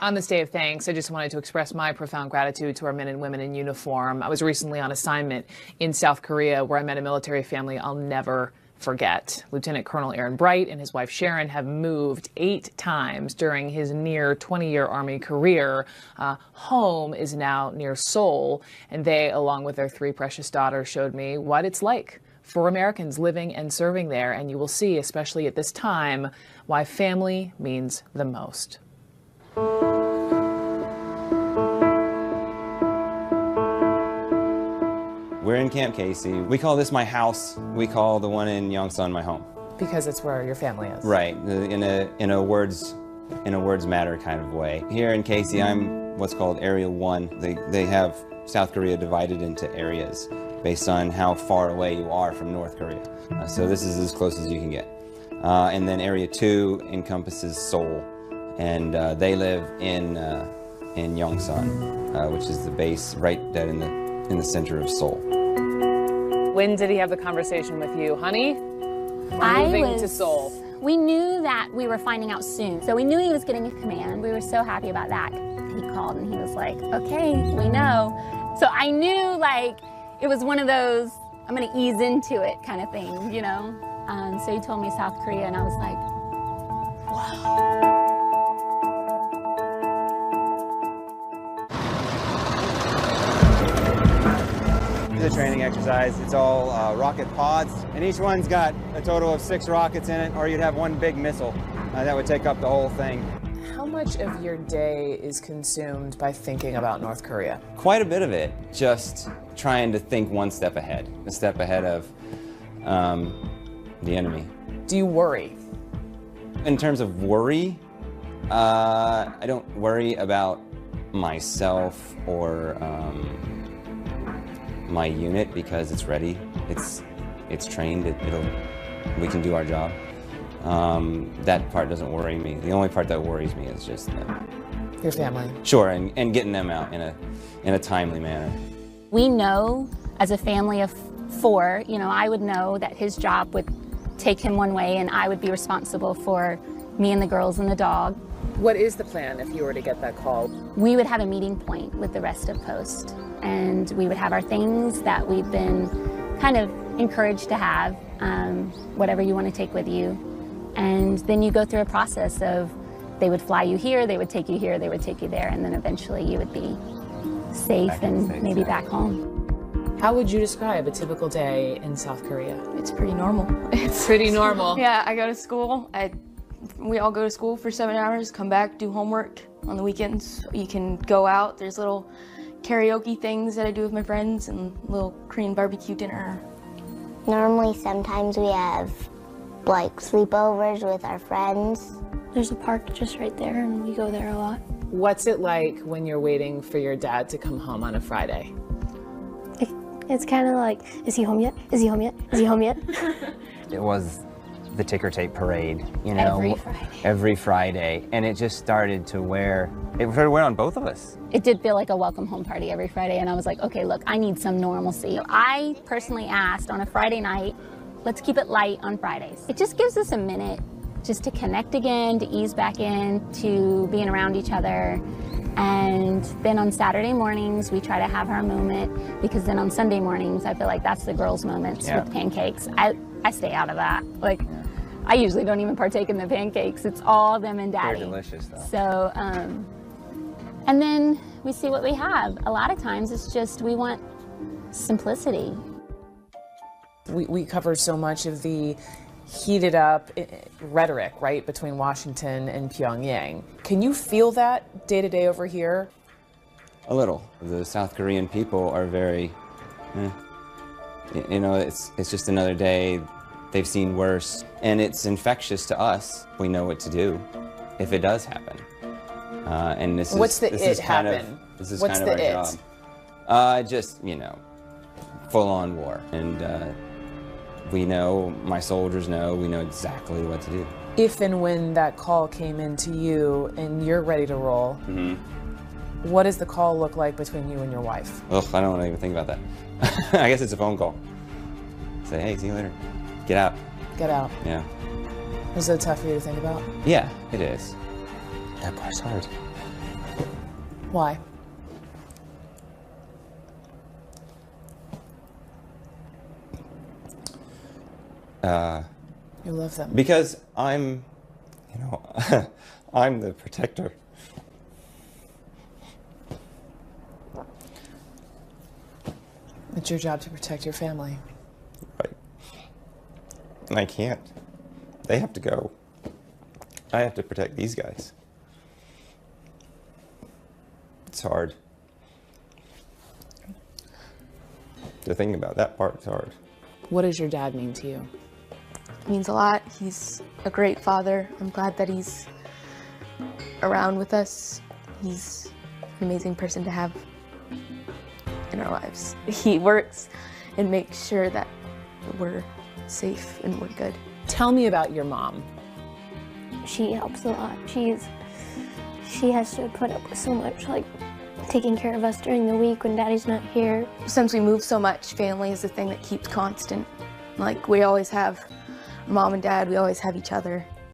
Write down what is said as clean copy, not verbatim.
On this day of thanks, I just wanted to express my profound gratitude to our men and women in uniform. I was recently on assignment in South Korea where I met a military family I'll never forget. Lieutenant Colonel Aaron Bright and his wife Sharon have moved 8 times during his near 20-year Army career. Home is now near Seoul, and they, along with their 3 precious daughters, showed me what it's like for Americans living and serving there. And you will see, especially at this time, why family means the most. We're in Camp Casey. We call this my house. We call the one in Yongsan my home. Because it's where your family is. Right, in a words matter kind of way. Here in Casey, I'm what's called Area 1. They have South Korea divided into areas based on how far away you are from North Korea. So this is as close as you can get. And then Area 2 encompasses Seoul, and they live in Yongsan, which is the base right dead in the center of Seoul. When did he have the conversation with you? Honey, we're moving to Seoul. We knew that we were finding out soon. So we knew he was getting a command. We were so happy about that. He called and he was like, okay, we know. So I knew like it was one of those, I'm gonna ease into it kind of thing, you know? So he told me South Korea and I was like, wow. The training exercise. It's all rocket pods, and each one's got a total of 6 rockets in it, or you'd have one big missile that would take up the whole thing. How much of your day is consumed by thinking about North Korea? Quite a bit of it, just trying to think one step ahead, a step ahead of the enemy. Do you worry? In terms of worry, I don't worry about myself or my unit because it's ready, it's trained, we can do our job. That part doesn't worry me. The only part that worries me is just your family. Sure, and getting them out in a timely manner. We know as a family of 4, you know, I would know that his job would take him one way and I would be responsible for me and the girls and the dog. What is the plan if you were to get that call? We would have a meeting point with the rest of Post, and we would have our things that we've been kind of encouraged to have, whatever you want to take with you. And then you go through a process of they would fly you here, they would take you here, they would take you there, and then eventually you would be safe and maybe back home. How would you describe a typical day in South Korea? It's pretty normal. It's pretty normal. Yeah, I go to school. We all go to school for 7 hours, come back, do homework. On the weekends, you can go out. There's little karaoke things that I do with my friends and little Korean barbecue dinner. Normally, sometimes we have like sleepovers with our friends. There's a park just right there and we go there a lot. What's it like when you're waiting for your dad to come home on a Friday? It's kind of like, is he home yet? Is he home yet? Is he home yet? It was the ticker tape parade, you know, every Friday, and it just started to wear on both of us. It did feel like a welcome home party every Friday, and I was like, okay, look, I need some normalcy. I personally asked on a Friday night, let's keep it light on Fridays. It just gives us a minute just to connect again, to ease back in, to being around each other. And then on Saturday mornings, we try to have our moment, because then on Sunday mornings, I feel like that's the girls' moments with pancakes. I stay out of that. Like, I usually don't even partake in the pancakes. It's all them and Daddy. They're delicious, though. So, and then we see what we have. A lot of times it's just we want simplicity. We covered so much of the heated up rhetoric, right, between Washington and Pyongyang. Can you feel that day to day over here? A little. The South Korean people are very, you know, it's just another day. They've seen worse, and it's infectious to us. We know what to do if it does happen. And this What's is the this it is kind happen? Of this is What's kind of the our it? job. Just, you know, full-on war, and we know, my soldiers know, we know exactly what to do. If and when that call came into you and you're ready to roll, what does the call look like between you and your wife? Ugh, I don't want to even think about that. I guess it's a phone call. Say, hey, see you later. Get out. Get out. Yeah. Is it tough for you to think about? Yeah, it is. That part's hard. Why? You love them. Because I'm, you know, I'm the protector. It's your job to protect your family. Right. And I can't. They have to go. I have to protect these guys. It's hard. The thing about that part is hard. What does your dad mean to you? It means a lot. He's a great father. I'm glad that he's around with us. He's an amazing person to have in our lives. He works and makes sure that we're safe and we're good. Tell me about your mom. She helps a lot. She has to put up with so much, like taking care of us during the week when Daddy's not here. Since we move so much, family is the thing that keeps constant. Like we always have Mom and Dad, we always have each other.